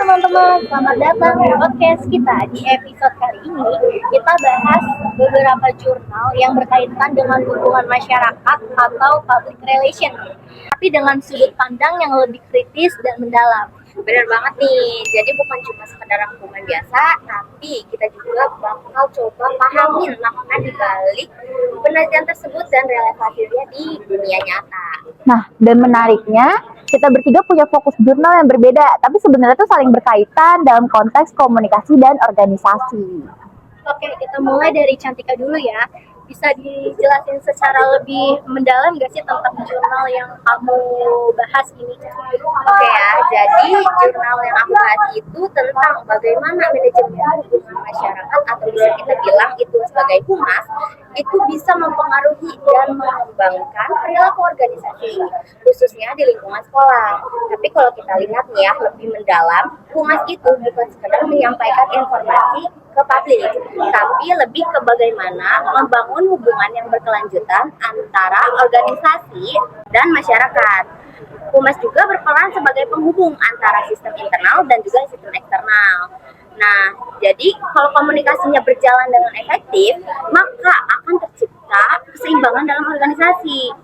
teman-teman, selamat datang di podcast kita. Di episode kali ini, kita bahas beberapa jurnal yang berkaitan dengan hubungan masyarakat atau public relation, tapi dengan sudut pandang yang lebih kritis dan mendalam. Benar banget nih, jadi bukan cuma sekedar rangkuman biasa, tapi kita juga bakal coba pahamin makna di balik penelitian tersebut dan relevansinya di dunia nyata. Nah, dan menariknya, kita bertiga punya fokus jurnal yang berbeda, tapi sebenarnya tuh saling berkaitan dalam konteks komunikasi dan organisasi. Oke, kita mulai dari Cantika dulu ya. Bisa dijelasin secara lebih mendalam nggak sih tentang jurnal yang kamu bahas ini? Oke ya, jadi jurnal yang aku bahas itu tentang bagaimana manajemen hubungan masyarakat atau bisa kita bilang itu sebagai humas itu bisa mempengaruhi dan mengembangkan perilaku organisasi khususnya di lingkungan sekolah. Tapi kalau kita lihat nih ya lebih mendalam, humas itu bukan sekedar menyampaikan informasi ke publik, tapi lebih ke bagaimana membangun hubungan yang berkelanjutan antara organisasi dan masyarakat. Humas juga berperan sebagai penghubung antara sistem internal dan juga sistem eksternal. Nah, jadi kalau komunikasinya berjalan dengan efektif, maka akan tercipta keseimbangan dalam organisasi.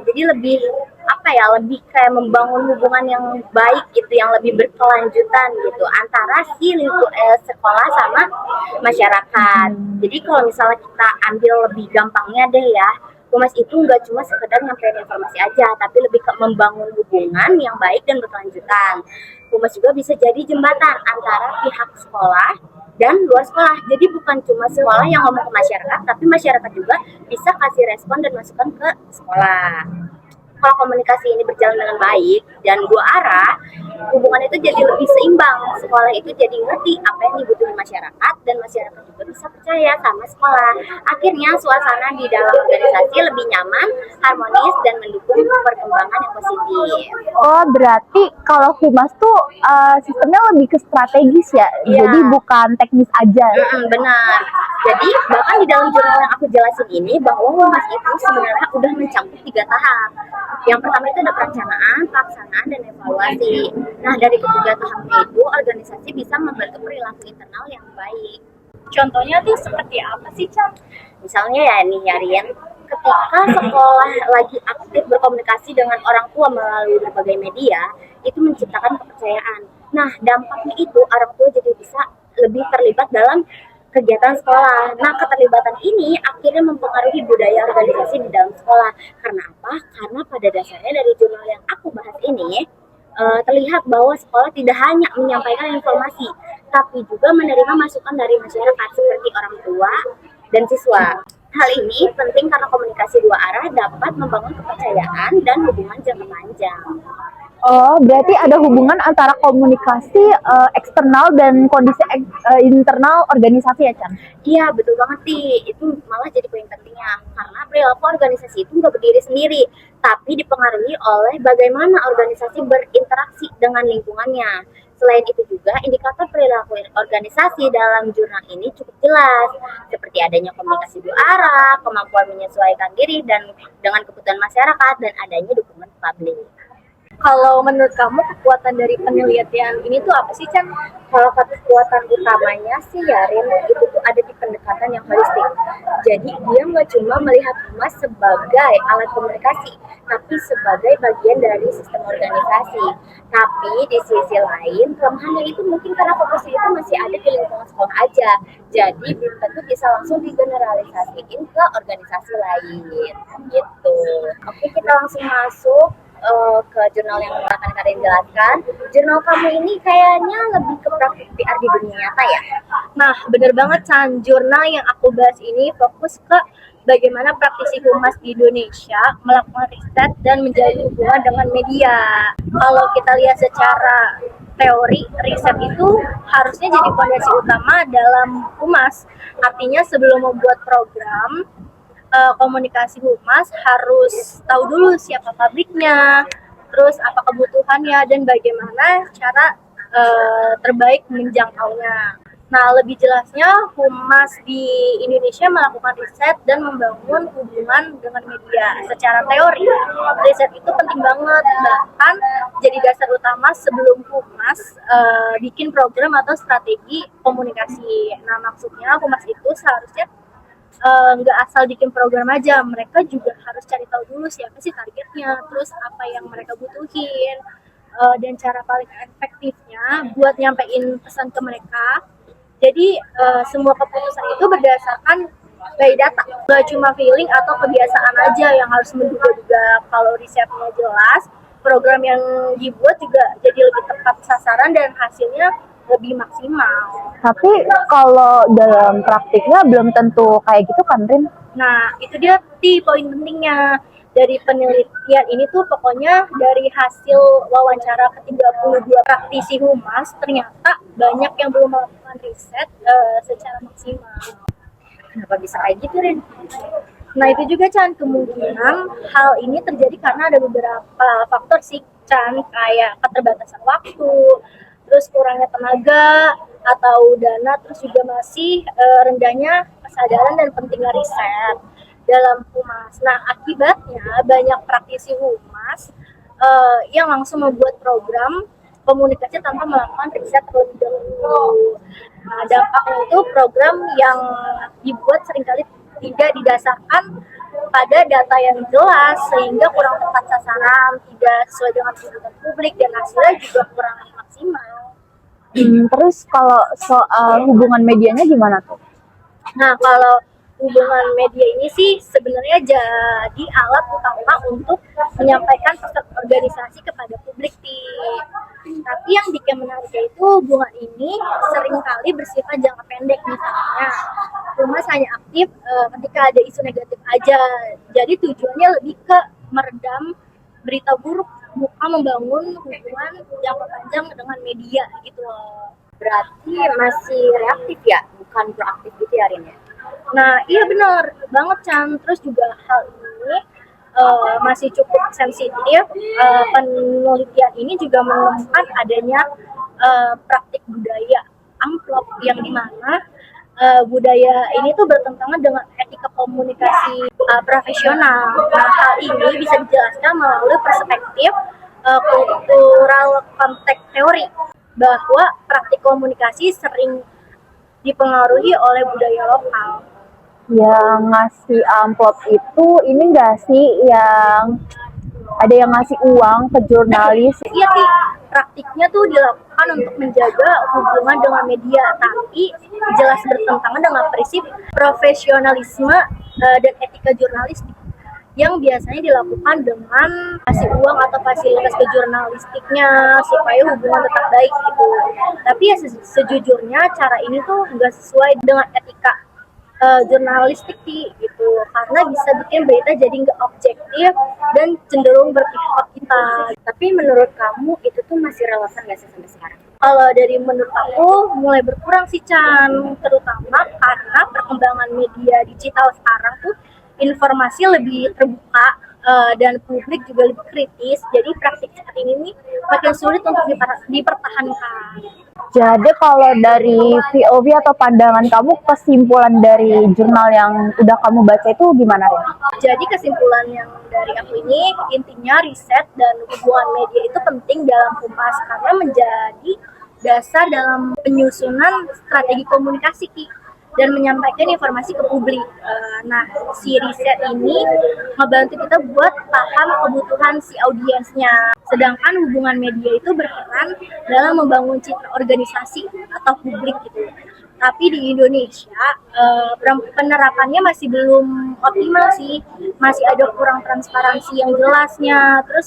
Jadi lebih lebih kayak membangun hubungan yang baik gitu, yang lebih berkelanjutan gitu antara si sekolah sama masyarakat. Jadi kalau misalnya kita ambil lebih gampangnya deh ya, humas itu nggak cuma sekedar nyampein informasi aja, tapi lebih ke membangun hubungan yang baik dan berkelanjutan. Humas juga bisa jadi jembatan antara pihak sekolah dan luar sekolah. Jadi bukan cuma sekolah yang ngomong ke masyarakat, tapi masyarakat juga bisa kasih respon dan masukan ke sekolah. Kalau komunikasi ini berjalan dengan baik dan dua arah, hubungan itu jadi lebih seimbang. Sekolah itu jadi ngerti apa yang dibutuhin masyarakat dan masyarakat juga bisa percaya sama sekolah. Akhirnya suasana di dalam organisasi lebih nyaman, harmonis, dan mendukung perkembangan yang positif. Oh, berarti kalau humas tuh sistemnya lebih ke strategis ya, Iya. jadi bukan teknis aja. Benar. Jadi bahkan di dalam jurnal yang aku jelasin ini bahwa humas itu sebenarnya udah mencakup 3 tahap. Yang pertama itu ada perencanaan, pelaksanaan, dan evaluasi. Nah, dari ketiga tahapnya itu organisasi bisa membentuk perilaku internal yang baik. Contohnya tuh seperti apa sih, Cam? Misalnya ya nih ya Rian, ketika sekolah lagi aktif berkomunikasi dengan orang tua melalui berbagai media, itu menciptakan kepercayaan. Nah, dampaknya itu orang tua jadi bisa lebih terlibat dalam kegiatan sekolah. Nah, keterlibatan ini akhirnya mempengaruhi budaya organisasi di dalam sekolah. Karena apa? Karena pada dasarnya dari jurnal yang aku bahas ini, terlihat bahwa sekolah tidak hanya menyampaikan informasi, tapi juga menerima masukan dari masyarakat seperti orang tua dan siswa. Hal ini penting karena komunikasi dua arah dapat membangun kepercayaan dan hubungan jangka panjang. Oh, berarti ada hubungan antara komunikasi eksternal dan kondisi internal organisasi ya, Chan? Iya, betul banget sih. Itu malah jadi poin pentingnya. Karena perilaku organisasi itu nggak berdiri sendiri, tapi dipengaruhi oleh bagaimana organisasi berinteraksi dengan lingkungannya. Selain itu juga, indikator perilaku organisasi dalam jurnal ini cukup jelas, seperti adanya komunikasi dua arah, kemampuan menyesuaikan diri dan dengan kebutuhan masyarakat, dan adanya dukungan publik. Kalau menurut kamu kekuatan dari penelitian ini tuh apa sih, Cam? Kalau kekuatan utamanya sih ya Rin, itu tuh ada di pendekatan yang holistik. Jadi dia nggak cuma melihat humas sebagai alat komunikasi, tapi sebagai bagian dari sistem organisasi. Tapi di sisi lain, kelemahannya itu mungkin karena fokusnya itu masih ada di lingkungan sekolah aja. Jadi belum tentu bisa langsung digeneralisasiin ke organisasi lain. Gitu. Oke, kita langsung masuk ke jurnal yang akan kalian jelaskan. Jurnal kamu ini kayaknya lebih ke praktik PR di dunia nyata ya? Nah, bener banget, Chan. Jurnal yang aku bahas ini fokus ke bagaimana praktisi humas di Indonesia melakukan riset dan menjalin hubungan dengan media. Kalau kita lihat secara teori, riset itu harusnya jadi fondasi utama dalam humas. Artinya sebelum membuat program, komunikasi humas harus tahu dulu siapa publiknya, terus apa kebutuhannya, dan bagaimana cara terbaik menjangkaunya. Nah, lebih jelasnya, humas di Indonesia melakukan riset dan membangun hubungan dengan media. Secara teori, riset itu penting banget, bahkan jadi dasar utama sebelum humas bikin program atau strategi komunikasi. Nah, maksudnya humas itu seharusnya nggak asal bikin program aja, mereka juga harus cari tahu dulu siapa sih targetnya, terus apa yang mereka butuhin, dan cara paling efektifnya buat nyampein pesan ke mereka. Jadi semua keputusan itu berdasarkan by data, gak cuma feeling atau kebiasaan aja yang harus menduga-duga. Kalau risetnya jelas, program yang dibuat juga jadi lebih tepat sasaran dan hasilnya lebih maksimal. Tapi kalau dalam praktiknya belum tentu kayak gitu kan, Rin? Nah, itu dia poin pentingnya dari penelitian ini tuh. Pokoknya dari hasil wawancara ke-32 praktisi humas, ternyata banyak yang belum melakukan riset secara maksimal. Kenapa bisa kayak gitu, Rin? Nah, itu juga, Chan, kemungkinan hal ini terjadi karena ada beberapa faktor sih, Chan, kayak keterbatasan waktu, terus kurangnya tenaga atau dana, terus juga masih rendahnya kesadaran dan pentingnya riset dalam humas. Nah, akibatnya banyak praktisi humas yang langsung membuat program komunikasi tanpa melakukan riset terlebih dahulu. Nah, dampaknya itu program yang dibuat seringkali tidak didasarkan pada data yang jelas, sehingga kurang tepat sasaran, tidak sesuai dengan kebutuhan publik, dan hasilnya juga kurang maksimal. Terus kalau soal hubungan medianya gimana tuh? Nah, kalau hubungan media ini sih sebenarnya jadi alat utama untuk menyampaikan pesan organisasi kepada publik nih. Tapi yang bikin menariknya itu hubungan ini seringkali bersifat jangka pendek. Misalnya, humas hanya aktif ketika ada isu negatif aja. Jadi tujuannya lebih ke meredam berita buruk, bukan membangun hubungan jangka panjang dengan media gitu loh. Berarti masih reaktif ya, bukan proaktif gitu ya, Rin ya? Nah, iya benar banget, Chan. Terus juga hal ini masih cukup sensitif. Penelitian ini juga menemukan adanya praktik budaya amplop yang dimana budaya ini tuh bertentangan dengan etika komunikasi profesional. Nah, hal ini bisa dijelaskan melalui perspektif kultural konteks teori, bahwa praktik komunikasi sering dipengaruhi oleh budaya lokal. Yang ngasih amplop itu ini enggak sih yang ada yang ngasih uang ke jurnalis? Iya sih, praktiknya tuh dilakukan untuk menjaga hubungan dengan media, tapi jelas bertentangan dengan prinsip profesionalisme dan etika jurnalistik yang biasanya dilakukan dengan kasih uang atau fasilitas ke jurnalistiknya supaya hubungan tetap baik gitu. Tapi ya sejujurnya cara ini tuh nggak sesuai dengan etika jurnalistik sih gitu, karena bisa bikin berita jadi nggak objektif dan cenderung berpihak kita. Tapi menurut kamu itu tuh masih relevan nggak sih sampai sekarang? Kalau dari menurut aku mulai berkurang sih, Chan, terutama karena perkembangan media digital sekarang tuh informasi lebih terbuka dan publik juga lebih kritis. Jadi praktik saat ini nih makin sulit untuk dipertahankan. Jadi kalau dari POV atau pandangan kamu, kesimpulan dari jurnal yang udah kamu baca itu gimana, Rin? Jadi kesimpulan yang dari aku ini, intinya riset dan hubungan media itu penting dalam humas karena menjadi dasar dalam penyusunan strategi komunikasi dan menyampaikan informasi ke publik. Nah, si riset ini ngebantu kita buat paham kebutuhan si audiensnya. Sedangkan hubungan media itu berperan dalam membangun citra organisasi atau publik gitu. Tapi di Indonesia penerapannya masih belum optimal sih, masih ada kurang transparansi yang jelasnya, terus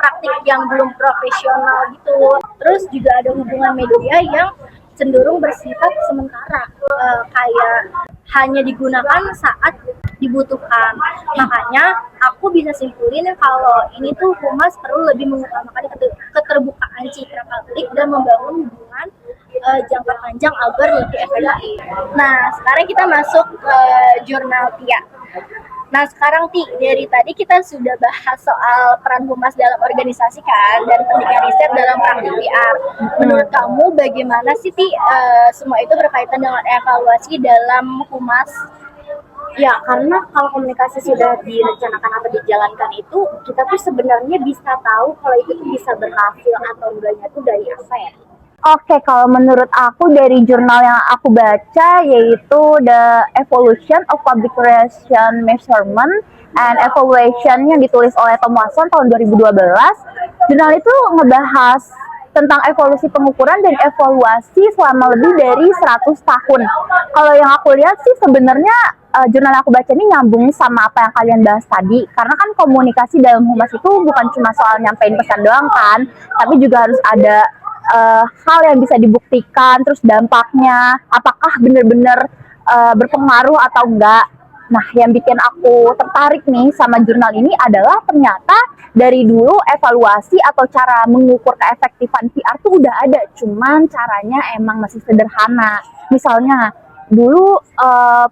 praktik yang belum profesional gitu. Terus juga ada hubungan media yang cenderung bersifat sementara, kayak hanya digunakan saat dibutuhkan. Makanya aku bisa simpulin kalau ini tuh humas perlu lebih mengutamakan keterbukaan citra publik dan membangun hubungan jangka panjang agar lebih efektif. Nah, sekarang kita masuk ke jurnal TIA. Nah sekarang Ti, dari tadi kita sudah bahas soal peran humas dalam organisasi kan, dan pentingnya riset dalam praktik PR. Menurut kamu bagaimana sih Ti, semua itu berkaitan dengan evaluasi dalam humas? Ya, karena kalau komunikasi sudah direncanakan atau dijalankan itu, kita tuh sebenarnya bisa tahu kalau itu tuh bisa berhasil atau enggaknya tuh dari apa ya? Oke, kalau menurut aku dari jurnal yang aku baca yaitu The Evolution of Public Relation Measurement and Evaluation yang ditulis oleh Tom Watson tahun 2012. Jurnal itu ngebahas tentang evolusi pengukuran dan evaluasi selama lebih dari 100 tahun. Kalau yang aku lihat sih sebenarnya jurnal yang aku baca ini nyambung sama apa yang kalian bahas tadi. Karena kan komunikasi dalam humas itu bukan cuma soal nyampein pesan doang kan, tapi juga harus ada hal yang bisa dibuktikan, terus dampaknya, apakah benar-benar berpengaruh atau enggak. Nah, yang bikin aku tertarik nih sama jurnal ini adalah ternyata dari dulu evaluasi atau cara mengukur keefektifan PR tuh udah ada, cuman caranya emang masih sederhana. Misalnya, dulu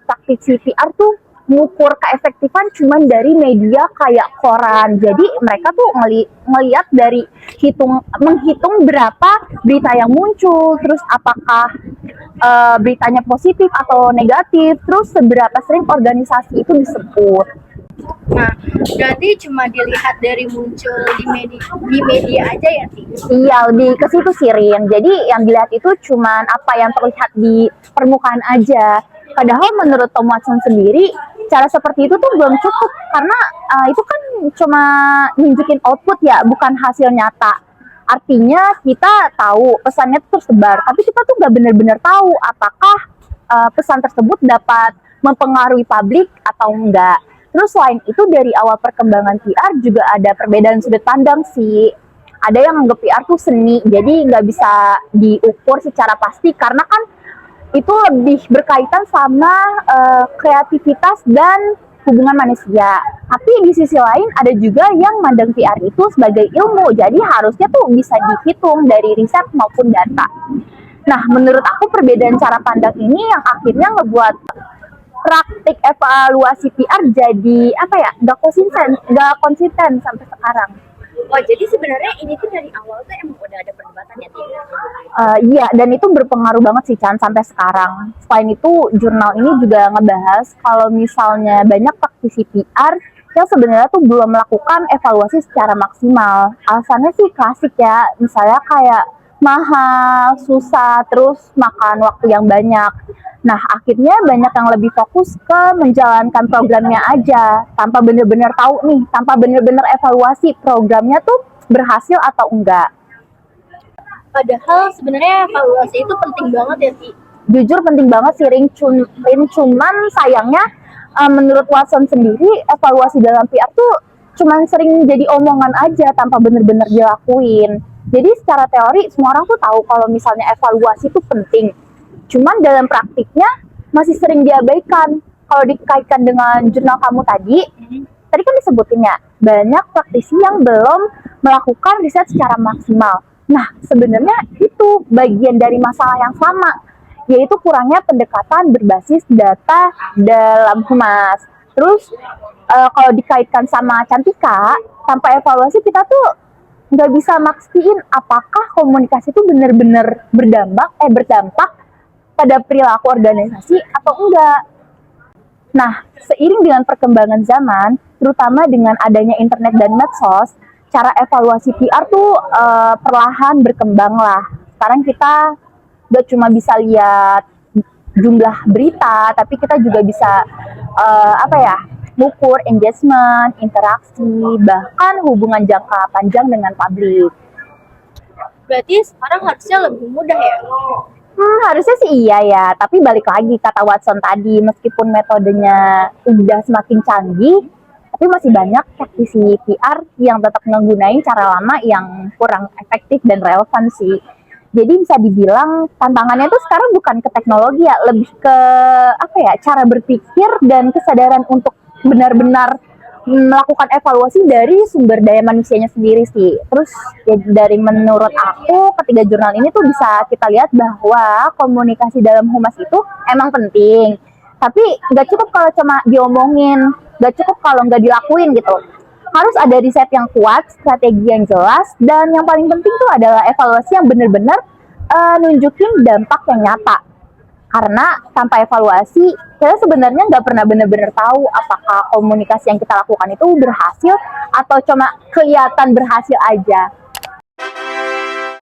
praktisi PR tuh mengukur keefektifan cuman dari media kayak koran. Jadi mereka tuh ngelihat dari menghitung berapa berita yang muncul, terus apakah beritanya positif atau negatif, terus seberapa sering organisasi itu disebut. Nah, berarti cuma dilihat dari muncul di media aja ya Ti? Iya, lebih ke situ sih Rin. Jadi yang dilihat itu cuman apa yang terlihat di permukaan aja. Padahal menurut Tom Watson sendiri, cara seperti itu tuh belum cukup karena itu kan cuma nunjukin output ya, bukan hasil nyata. Artinya kita tahu pesannya itu tersebar, tapi kita tuh nggak benar-benar tahu apakah pesan tersebut dapat mempengaruhi publik atau enggak. Terus selain itu dari awal perkembangan PR juga ada perbedaan sudut pandang sih. Ada yang anggap PR tuh seni, jadi nggak bisa diukur secara pasti karena kan itu lebih berkaitan sama kreativitas dan hubungan manusia. Tapi di sisi lain ada juga yang mandang PR itu sebagai ilmu, jadi harusnya tuh bisa dihitung dari riset maupun data. Nah, menurut aku perbedaan cara pandang ini yang akhirnya ngebuat praktik evaluasi PR jadi apa ya, nggak konsisten sampai sekarang. Oh, jadi sebenarnya ini tuh dari awal tuh emang udah ada perdebatan ya, Ti? Iya, dan itu berpengaruh banget sih Chan sampai sekarang. Selain itu, jurnal ini juga ngebahas kalau misalnya banyak praktisi PR yang sebenarnya tuh belum melakukan evaluasi secara maksimal. Alasannya sih klasik ya, misalnya kayak mahal, susah, terus makan waktu yang banyak. Nah, akhirnya banyak yang lebih fokus ke menjalankan programnya aja, tanpa benar-benar tahu nih, tanpa benar-benar evaluasi programnya tuh berhasil atau enggak. Padahal sebenarnya evaluasi itu penting banget ya Ti. Jujur penting banget sih Rin, cuman sayangnya menurut Watson sendiri evaluasi dalam PR tuh cuman sering jadi omongan aja tanpa benar-benar dilakuin. Jadi secara teori semua orang tuh tahu kalau misalnya evaluasi itu penting. Cuman dalam praktiknya masih sering diabaikan. Kalau dikaitkan dengan jurnal kamu tadi kan disebutin ya, banyak praktisi yang belum melakukan riset secara maksimal. Nah, sebenarnya itu bagian dari masalah yang sama, yaitu kurangnya pendekatan berbasis data dalam humas. Terus, kalau dikaitkan sama Cantika, tanpa evaluasi kita tuh nggak bisa makstiin apakah komunikasi itu benar-benar berdampak pada perilaku organisasi atau enggak. Nah, seiring dengan perkembangan zaman, terutama dengan adanya internet dan medsos, cara evaluasi PR tuh perlahan berkembang lah. Sekarang kita gak cuma bisa lihat jumlah berita, tapi kita juga bisa mengukur engagement, interaksi, bahkan hubungan jangka panjang dengan publik. Berarti sekarang harusnya lebih mudah ya? Harusnya sih iya ya, tapi balik lagi kata Watson tadi, meskipun metodenya udah semakin canggih, tapi masih banyak praktisi PR yang tetap menggunakan cara lama yang kurang efektif dan relevan sih. Jadi bisa dibilang tantangannya tuh sekarang bukan ke teknologi ya, lebih ke cara berpikir dan kesadaran untuk benar-benar melakukan evaluasi dari sumber daya manusianya sendiri sih. Terus ya, dari menurut aku ketiga jurnal ini tuh bisa kita lihat bahwa komunikasi dalam humas itu emang penting. Tapi nggak cukup kalau cuma diomongin. Gak cukup kalau nggak dilakuin gitu. Harus ada riset yang kuat, strategi yang jelas, dan yang paling penting tuh adalah evaluasi yang benar-benar nunjukin dampak yang nyata. Karena tanpa evaluasi, kita sebenarnya nggak pernah benar-benar tahu apakah komunikasi yang kita lakukan itu berhasil atau cuma kelihatan berhasil aja.